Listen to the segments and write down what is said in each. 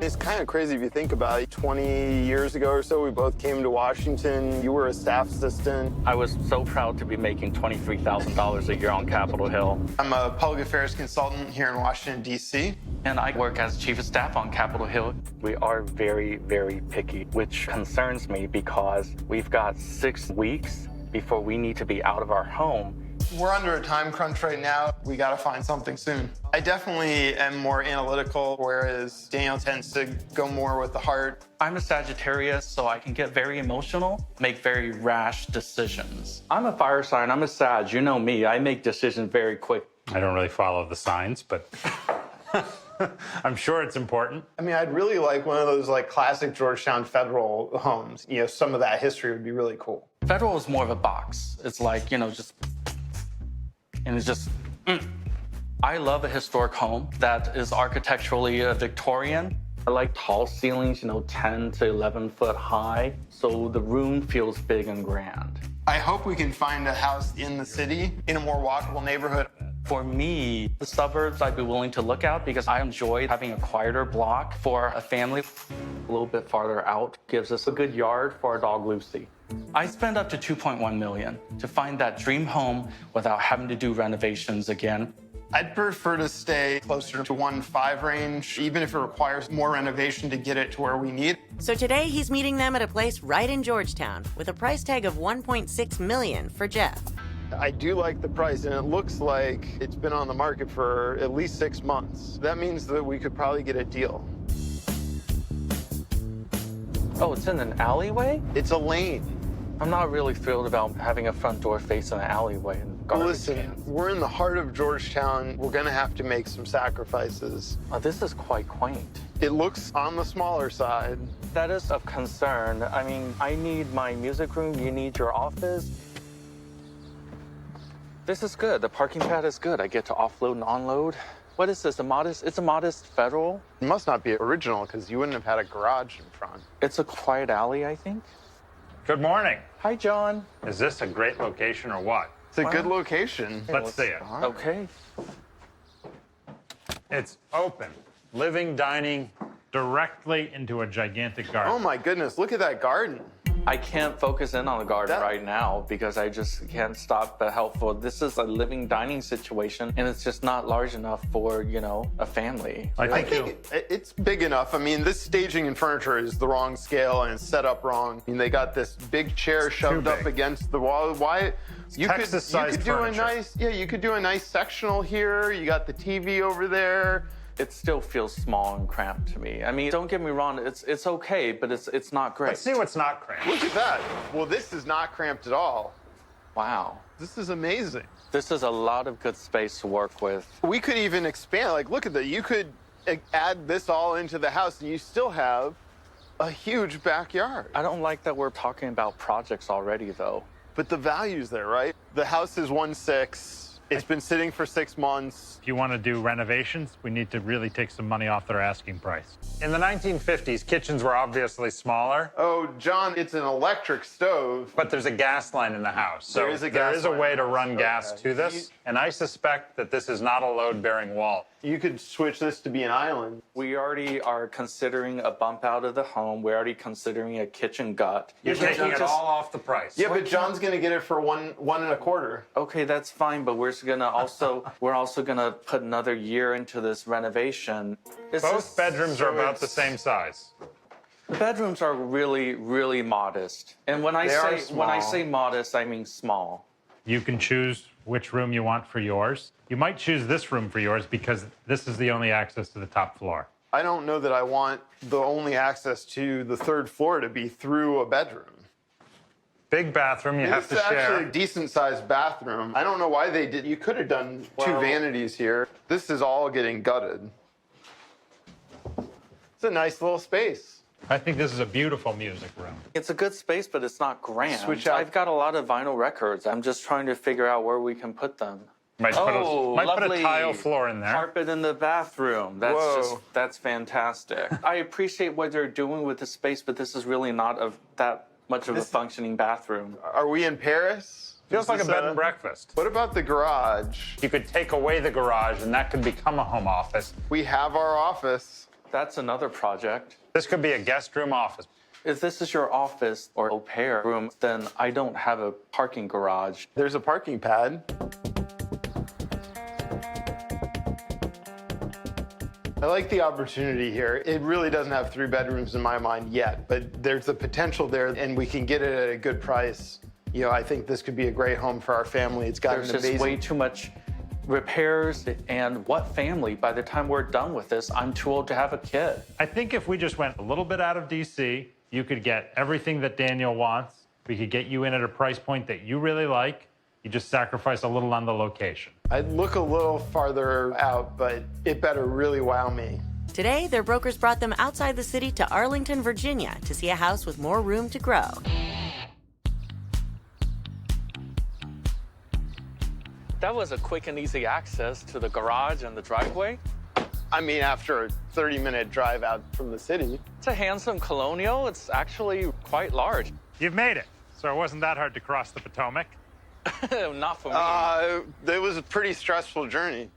It's kind of crazy if you think about it. 20 years ago or so, we both came to Washington. You were a staff assistant. I was so proud to be making $23,000 a year on Capitol Hill. I'm a public affairs consultant here in Washington, D.C. And I work as chief of staff on Capitol Hill. We are very, very picky, which concerns me because we've got 6 weeks before we need to be out of our home. We're under a time crunch right now. We got to find something soon. I definitely am more analytical, whereas Daniel tends to go more with the heart. I'm a Sagittarius, so I can get very emotional, make very rash decisions. I'm a fire sign. I'm a Sag. You know me. I make decisions very quick. I don't really follow the signs, but I'm sure it's important. I mean, I'd really like one of those like classic Georgetown Federal homes. You know, some of that history would be really cool. Federal is more of a box. It's like, you know, just... And it's just, I love a historic home that is architecturally Victorian. I like tall ceilings, you know, 10 to 11 foot high, so the room feels big and grand. I hope we can find a house in the city, in a more walkable neighborhood. For me, the suburbs I'd be willing to look at because I enjoy having a quieter block for a family. A little bit farther out gives us a good yard for our dog Lucy. I spend up to $2.1 million to find that dream home without having to do renovations again. I'd prefer to stay closer to 1.5 range, even if it requires more renovation to get it to where we need. So today he's meeting them at a place right in Georgetown with a price tag of $1.6 million for Jeff. I do like the price, and it looks like it's been on the market for at least 6 months. That means that we could probably get a deal. Oh, it's in an alleyway? It's a lane. I'm not really thrilled about having a front door facing an alleyway and garbage Listen, cans. we're in the heart of Georgetown. We're gonna have to make some sacrifices. Oh, this is quite quaint. It looks on the smaller side. That is of concern. I mean, I need my music room, you need your office. This is good. The parking pad is good. I get to offload and onload. What is this, it's a modest Federal? It must not be original, because you wouldn't have had a garage in front. It's a quiet alley, I think. Good morning. Hi, John. Is this a great location or what? It's a good location. Let's see it. Okay. It's open. Living, dining, directly into a gigantic garden. Oh my goodness, look at that garden. I can't focus in on the garden right now because I just can't stop the helpful. This is a living dining situation, and it's just not large enough for, you know, a family. I think it's big enough. I mean, this staging and furniture is the wrong scale, and it's set up wrong. I mean, they got this big chair shoved up against the wall. Why? You could do a nice, you could do a nice sectional here. You got the TV over there. It still feels small and cramped to me. I mean, don't get me wrong, it's okay, but it's not great. Let's see what's not cramped. Look at that. Well, this is not cramped at all. Wow. This is amazing. This is a lot of good space to work with. We could even expand. Like, look at that. You could add this all into the house, and you still have a huge backyard. I don't like that we're talking about projects already, though. But the value's there, right? The house is 1.6. It's been sitting for 6 months. If you want to do renovations, we need to really take some money off their asking price. In the 1950s, kitchens were obviously smaller. Oh, John, it's an electric stove. But there's a gas line in the house. So there is a way to run gas to this. And I suspect that this is not a load-bearing wall. You could switch this to be an island. We already are considering a bump out of the home. We're already considering a kitchen gut. You're taking it all off the price. Yeah, but John's gonna get it for one and a quarter. Okay, that's fine, but we're also gonna put another year into this renovation. Both bedrooms are about the same size. The bedrooms are really, really modest. And when I say modest, I mean small. You can choose which room you want for yours. You might choose this room for yours because this is the only access to the top floor. I don't know that I want the only access to the 3rd floor to be through a bedroom. Big bathroom you have to share. It's actually a decent-sized bathroom. I don't know why they did. You could have done 2 vanities here. This is all getting gutted. It's a nice little space. I think this is a beautiful music room. It's a good space, but it's not grand. Switch out. I've got a lot of vinyl records. I'm just trying to figure out where we can put them. Might put a tile floor in there. Carpet in the bathroom. That's fantastic. I appreciate what they're doing with the space, but this is really not of that much of a functioning bathroom. Are we in Paris? Feels like a bed and breakfast. What about the garage? You could take away the garage, and that could become a home office. We have our office. That's another project. This could be a guest room office. If this is your office or au pair room, then I don't have a parking garage. There's a parking pad. I like the opportunity here. It really doesn't have 3 bedrooms in my mind yet, but there's the potential there, and we can get it at a good price. You know, I think this could be a great home for our family. It's got There's an amazing... just way too much repairs, and what family? By the time we're done with this, I'm too old to have a kid. I think if we just went a little bit out of DC, you could get everything that Daniel wants. We could get you in at a price point that you really like. You just sacrifice a little on the location. I'd look a little farther out, but it better really wow me. Today, their brokers brought them outside the city to Arlington, Virginia to see a house with more room to grow. That was a quick and easy access to the garage and the driveway. I mean, after a 30-minute drive out from the city. It's a handsome colonial. It's actually quite large. You've made it. So it wasn't that hard to cross the Potomac. Not for me. It was a pretty stressful journey.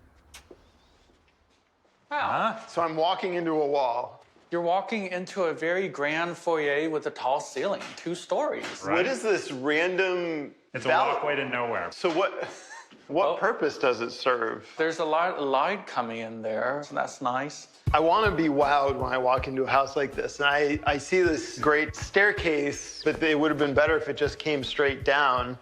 Wow. So I'm walking into a wall. You're walking into a very grand foyer with a tall ceiling, 2 stories. Right. What is this random... It's a walkway to nowhere. So what purpose does it serve? There's a lot of light coming in there, so that's nice. I want to be wowed when I walk into a house like this. And I see this great staircase, but it would have been better if it just came straight down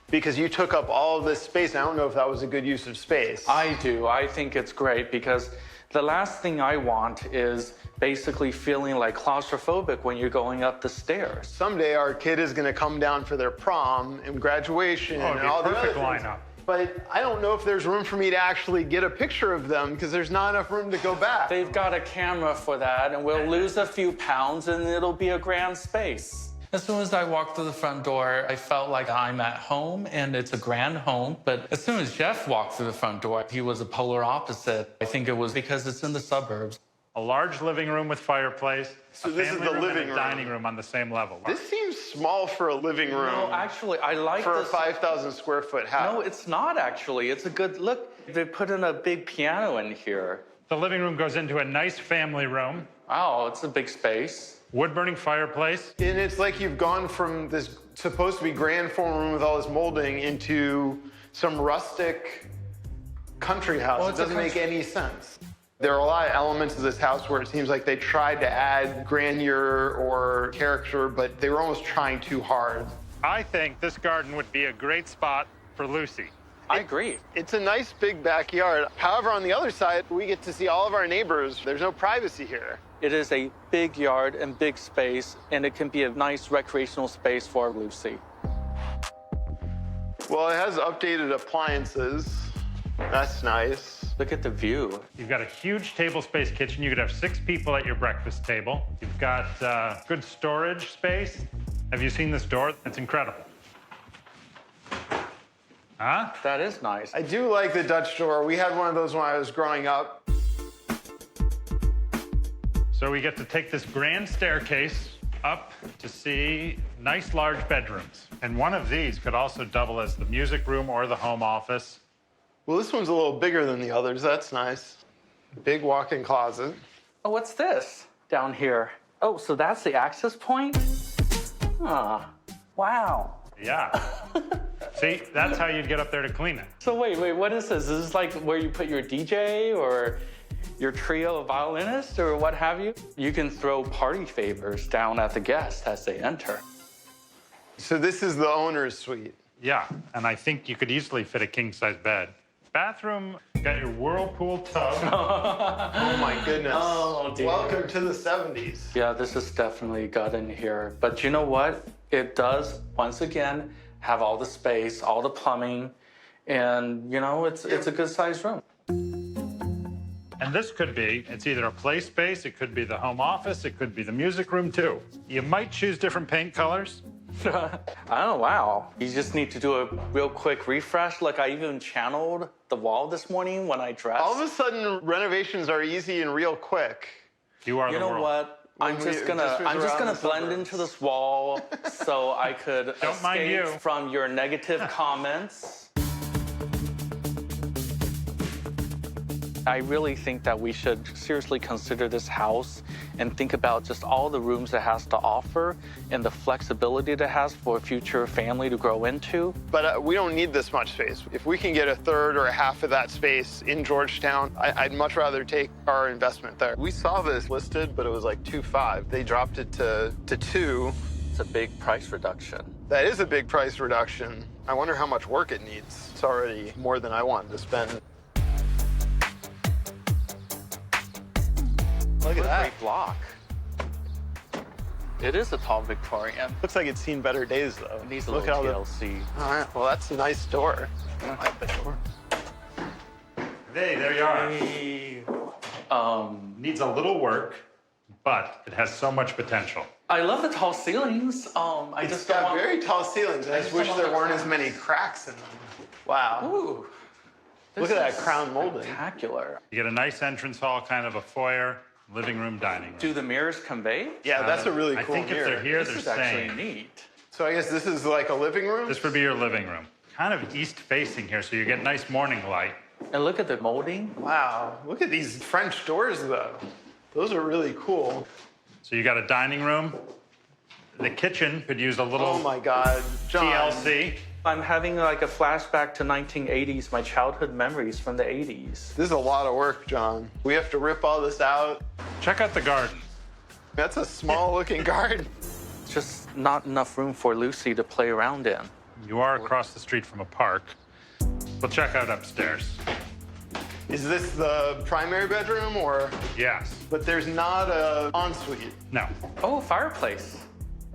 because you took up all of this space. I don't know if that was a good use of space. I do. I think it's great because the last thing I want is basically feeling like claustrophobic when you're going up the stairs. Someday our kid is going to come down for their prom and graduation and all the other perfect things. lineup. But I don't know if there's room for me to actually get a picture of them because there's not enough room to go back. They've got a camera for that, and we'll lose a few pounds, and it'll be a grand space. As soon as I walked through the front door, I felt like I'm at home, and it's a grand home. But as soon as Jeff walked through the front door, he was a polar opposite. I think it was because it's in the suburbs. A large living room with fireplace. So this is the living and a room. dining room on the same level. This seems small for a living room. No, actually, I like for this. a 5,000 square foot house. No, it's not actually. It's a good look. They put in a big piano in here. The living room goes into a nice family room. Wow, it's a big space. Wood-burning fireplace. And it's like you've gone from this supposed to be grand form room with all this molding into some rustic country house. Well, it doesn't make any sense. There are a lot of elements of this house where it seems like they tried to add grandeur or character, but they were almost trying too hard. I think this garden would be a great spot for Lucy. I agree. It's a nice big backyard. However, on the other side, we get to see all of our neighbors. There's no privacy here. It is a big yard and big space, and it can be a nice recreational space for Lucy. Well, it has updated appliances. That's nice. Look at the view. You've got a huge table space kitchen. You could have 6 people at your breakfast table. You've got good storage space. Have you seen this door? It's incredible. Huh? That is nice. I do like the Dutch door. We had one of those when I was growing up. So we get to take this grand staircase up to see nice large bedrooms. And one of these could also double as the music room or the home office. Well, this one's a little bigger than the others. That's nice. Big walk-in closet. Oh, what's this down here? Oh, so that's the access point? Ah, wow. Yeah. See, that's how you'd get up there to clean it. So wait, what is this? Is this like where you put your DJ or your trio of violinists or what have you? You can throw party favors down at the guests as they enter. So this is the owner's suite. Yeah, and I think you could easily fit a king-size bed. Bathroom, got your whirlpool tub. Oh my goodness. Oh, dear. Welcome to the 70s. Yeah, this is definitely gut in here. But you know what? It does, once again, have all the space, all the plumbing, and, you know, it's a good-sized room. And this could be, it's either a play space, it could be the home office, it could be the music room too. You might choose different paint colors. Oh, wow. You just need to do a real quick refresh. Like, I even channeled the wall this morning when I dressed. All of a sudden, renovations are easy and real quick. You are You the know world. what? I'm just gonna blend into this wall so I could escape from your negative comments. I really think that we should seriously consider this house and think about just all the rooms it has to offer and the flexibility it has for a future family to grow into. But we don't need this much space. If we can get a third or a half of that space in Georgetown, I'd much rather take our investment there. We saw this listed, but it was like 2.5. They dropped it to 2. It's a big price reduction. That is a big price reduction. I wonder how much work it needs. It's already more than I wanted to spend. Look at that. Great block. It is a tall Victorian. Looks like it's seen better days, though. It needs a Look little at TLC. All right, well, that's a nice door. I like the door. Hey, there you are. Hey. Needs a little work, but it has so much potential. I love the tall ceilings. It's got very tall ceilings. I just wish there weren't as many cracks in them. Wow. Ooh. Look at that crown molding. Spectacular. You get a nice entrance hall, kind of a foyer, living room, dining room. Do the mirrors convey? Yeah, that's a really cool I think mirror. if they're here, This they're is actually staying. neat. So I guess this is like a living room? This would be your living room. Kind of east facing here, so you get nice morning light. And look at the molding. Wow, look at these French doors, though. Those are really cool. So you got a dining room. The kitchen could use a little Oh my God, John. TLC. I'm having like a flashback to 1980s, my childhood memories from the 80s. This is a lot of work, John. We have to rip all this out. Check out the garden. That's a small looking garden. It's just not enough room for Lucy to play around in. You are across the street from a park. We'll check out upstairs. Is this the primary bedroom or? Yes. But there's not a ensuite. No. Oh, fireplace.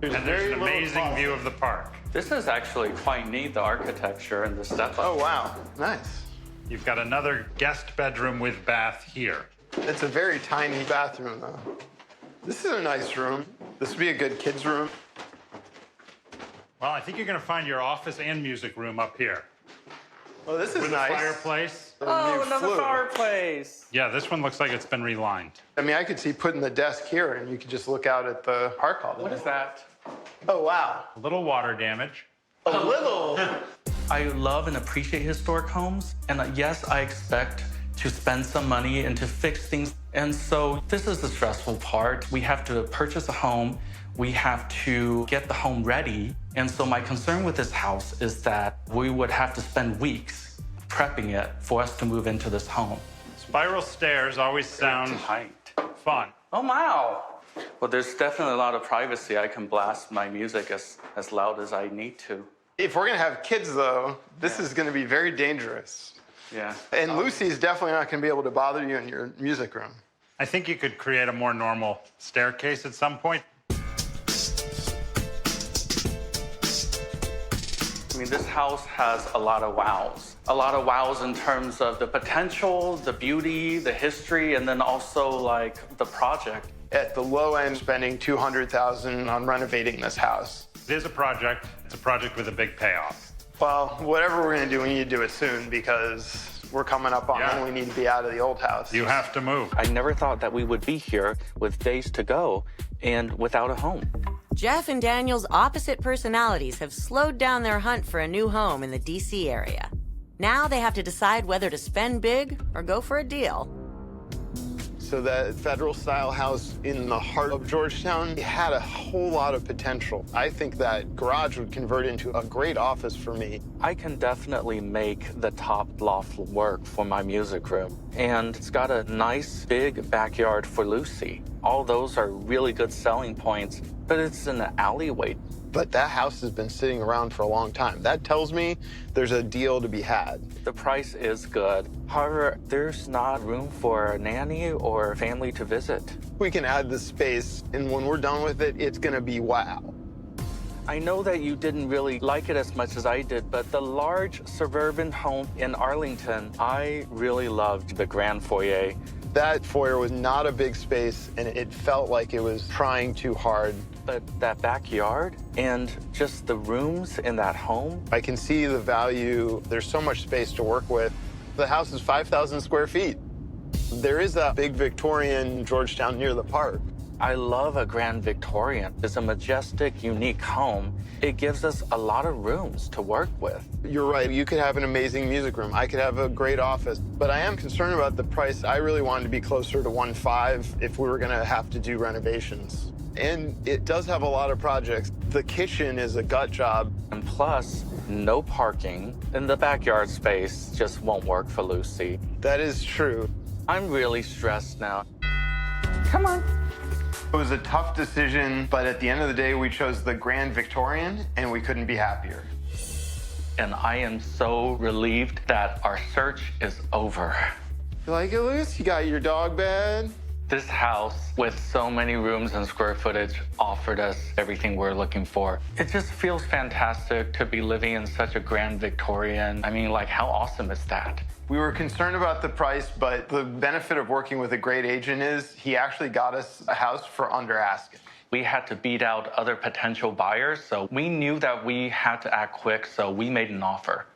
And there's an amazing view of the park. This is actually quite neat, the architecture and the step up. Oh, wow, nice. You've got another guest bedroom with bath here. It's a very tiny bathroom, though. This is a nice room. This would be a good kid's room. Well, I think you're going to find your office and music room up here. Oh, this is With nice. a fireplace. Oh, New another flue. fireplace. Yeah, this one looks like it's been relined. I mean, I could see putting the desk here and you could just look out at the park all day. What is that? Oh, wow. A little water damage. A little. I love and appreciate historic homes. And yes, I expect to spend some money and to fix things. And so this is the stressful part. We have to purchase a home. We have to get the home ready. And so my concern with this house is that we would have to spend weeks prepping it for us to move into this home. Spiral stairs always sound Height. fun. Oh, wow. Well, there's definitely a lot of privacy. I can blast my music as loud as I need to. If we're going to have kids, though, this is going to be very dangerous. Yeah. And Lucy's definitely not going to be able to bother you in your music room. I think you could create a more normal staircase at some point. I mean, this house has a lot of wows. A lot of wows in terms of the potential, the beauty, the history, and then also like the project. At the low end, spending $200,000 on renovating this house. It is a project. It's a project with a big payoff. Well, whatever we're going to do, we need to do it soon because we're coming up on when we need to be out of the old house. You have to move. I never thought that we would be here with days to go and without a home. Jeff and Daniel's opposite personalities have slowed down their hunt for a new home in the DC area. Now they have to decide whether to spend big or go for a deal. So that federal-style house in the heart of Georgetown had a whole lot of potential. I think that garage would convert into a great office for me. I can definitely make the top loft work for my music room. And it's got a nice big backyard for Lucy. All those are really good selling points, but it's in an alleyway. But that house has been sitting around for a long time. That tells me there's a deal to be had. The price is good. However, there's not room for a nanny or family to visit. We can add the space, and when we're done with it, it's gonna be wow. I know that you didn't really like it as much as I did, but the large suburban home in Arlington, I really loved the grand foyer. That foyer was not a big space, and it felt like it was trying too hard. But that backyard and just the rooms in that home. I can see the value. There's so much space to work with. The house is 5,000 square feet. There is a big Victorian Georgetown near the park. I love a Grand Victorian. It's a majestic, unique home. It gives us a lot of rooms to work with. You're right. You could have an amazing music room. I could have a great office. But I am concerned about the price. I really wanted to be closer to 1.5 if we were going to have to do renovations. And it does have a lot of projects. The kitchen is a gut job. And plus, no parking. And the backyard space just won't work for Lucy. That is true. I'm really stressed now. Come on. It was a tough decision, but at the end of the day, we chose the Grand Victorian, and we couldn't be happier. And I am so relieved that our search is over. You like it, Luce? You got your dog bed? This house, with so many rooms and square footage, offered us everything we're looking for. It just feels fantastic to be living in such a Grand Victorian. I mean, like, how awesome is that? We were concerned about the price, but the benefit of working with a great agent is he actually got us a house for under asking. We had to beat out other potential buyers, so we knew that we had to act quick, so we made an offer.